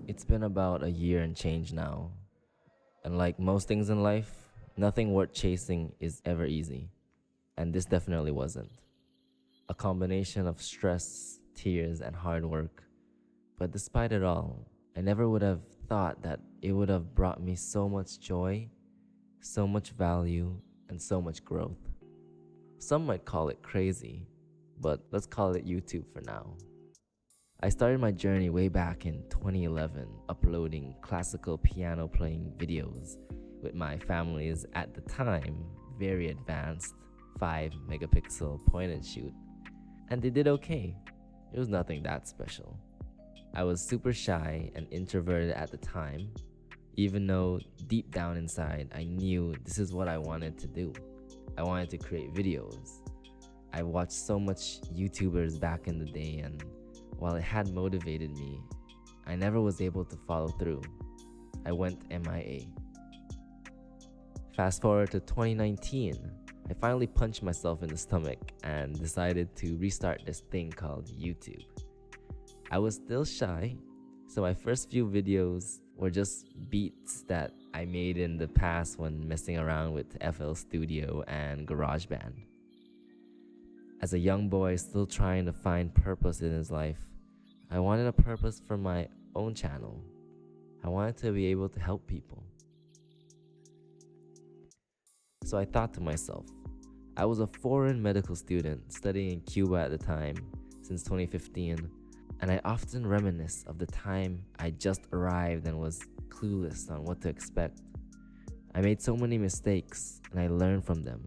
It's been about a year and change now. And like most things in life, nothing worth chasing is ever easy. And this definitely wasn't. A combination of stress, tears, and hard work. But despite it all, I never would have thought that it would have brought me so much joy, so much value, and so much growth. Some might call it crazy, but let's call it YouTube for now. I started my journey way back in 2011, uploading classical piano playing videos with my family's, at the time, very advanced 5 megapixel point and shoot. And they did okay. It was nothing that special. I was super shy and introverted at the time, even though deep down inside I knew this is what I wanted to do. I wanted to create videos. I watched so much YouTubers back in the day, and while it had motivated me, I never was able to follow through. I went MIA. Fast forward to 2019, I finally punched myself in the stomach and decided to restart this thing called YouTube. I was still shy, so my first few videos were just beats that I made in the past when messing around with FL Studio and GarageBand. As a young boy still trying to find purpose in his life, I wanted a purpose for my own channel. I wanted to be able to help people. So I thought to myself, I was a foreign medical student studying in Cuba at the time since 2015, and I often reminisce of the time I just arrived and was clueless on what to expect. I made so many mistakes and I learned from them,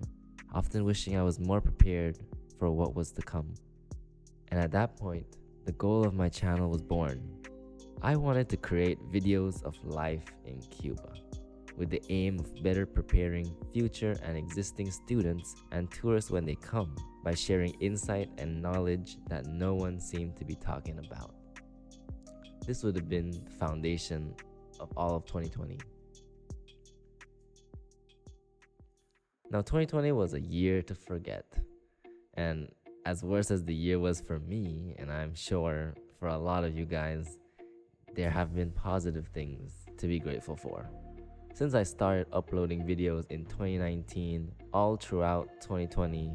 often wishing I was more prepared for what was to come. And at that point, the goal of my channel was born. I wanted to create videos of life in Cuba, with the aim of better preparing future and existing students and tourists when they come by sharing insight and knowledge that no one seemed to be talking about. This would have been the foundation of all of 2020. Now, 2020 was a year to forget. And as worse as the year was for me, and I'm sure for a lot of you guys, there have been positive things to be grateful for. Since I started uploading videos in 2019, all throughout 2020,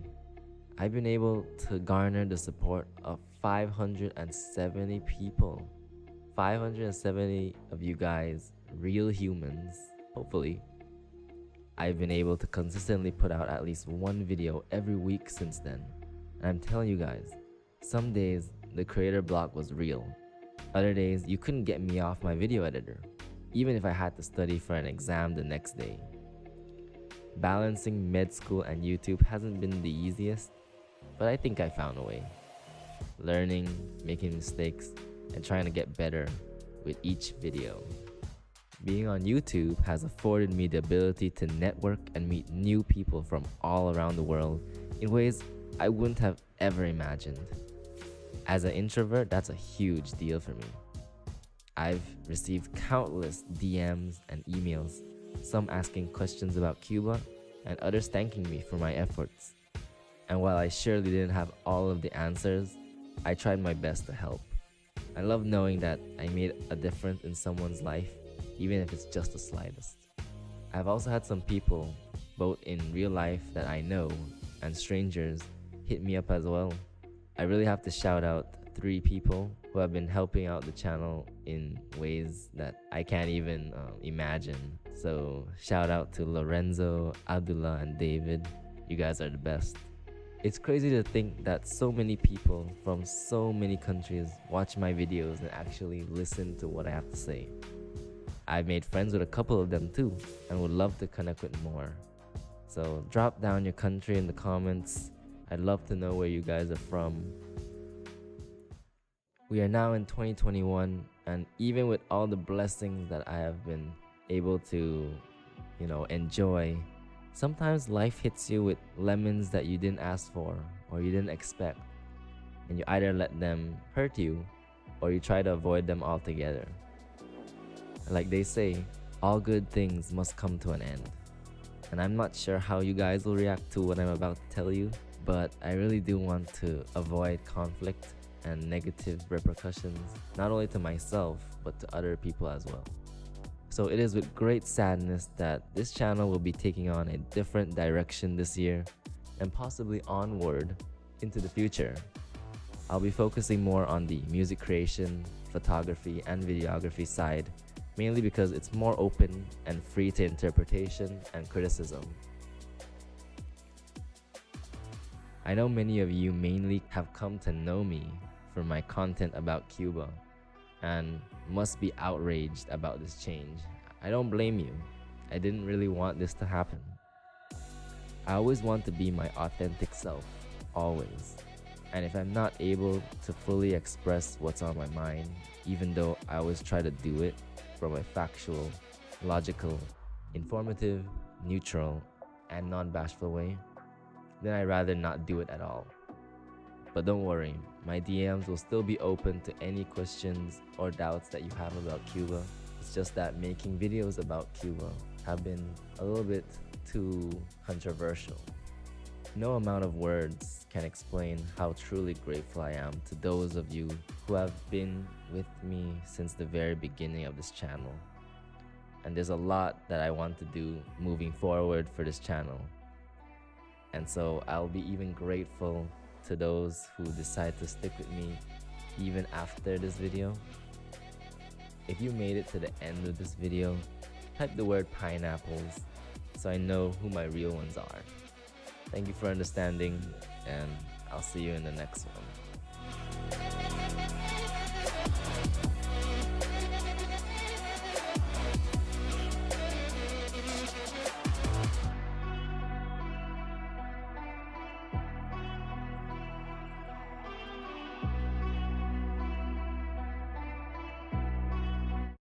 I've been able to garner the support of 570 people. 570 of you guys, real humans, hopefully. I've been able to consistently put out at least one video every week since then. And I'm telling you guys, some days the creator block was real. Other days you couldn't get me off my video editor, even if I had to study for an exam the next day. Balancing med school and YouTube hasn't been the easiest, but I think I found a way. Learning, making mistakes, and trying to get better with each video. Being on YouTube has afforded me the ability to network and meet new people from all around the world in ways I wouldn't have ever imagined. As an introvert, that's a huge deal for me. I've received countless DMs and emails, some asking questions about Cuba and others thanking me for my efforts. And while I surely didn't have all of the answers, I tried my best to help. I love knowing that I made a difference in someone's life, even if it's just the slightest. I've also had some people, both in real life that I know and strangers, hit me up as well. I really have to shout out 3 people who have been helping out the channel in ways that I can't even imagine. So shout out to Lorenzo, Abdullah, and David. You guys are the best. It's crazy to think that so many people from so many countries watch my videos and actually listen to what I have to say. I've made friends with a couple of them too and would love to connect with more. So drop down your country in the comments. I'd love to know where you guys are from. We are now in 2021, and even with all the blessings that I have been able to, enjoy, sometimes life hits you with lemons that you didn't ask for or you didn't expect. And you either let them hurt you or you try to avoid them altogether. Like they say, all good things must come to an end. And I'm not sure how you guys will react to what I'm about to tell you, but I really do want to avoid conflict and negative repercussions, not only to myself, but to other people as well. So it is with great sadness that this channel will be taking on a different direction this year and possibly onward into the future. I'll be focusing more on the music creation, photography, and videography side, mainly because it's more open and free to interpretation and criticism. I know many of you mainly have come to know me for my content about Cuba and must be outraged about this change. I don't blame you. I didn't really want this to happen. I always want to be my authentic self, always. And if I'm not able to fully express what's on my mind, even though I always try to do it from a factual, logical, informative, neutral, and non-bashful way, then I'd rather not do it at all. But don't worry, my DMs will still be open to any questions or doubts that you have about Cuba. It's just that making videos about Cuba have been a little bit too controversial. No amount of words can explain how truly grateful I am to those of you who have been with me since the very beginning of this channel. And there's a lot that I want to do moving forward for this channel. And so I'll be even grateful to those who decide to stick with me even after this video. If you made it to the end of this video, type the word pineapples so I know who my real ones are. Thank you for understanding, and I'll see you in the next one.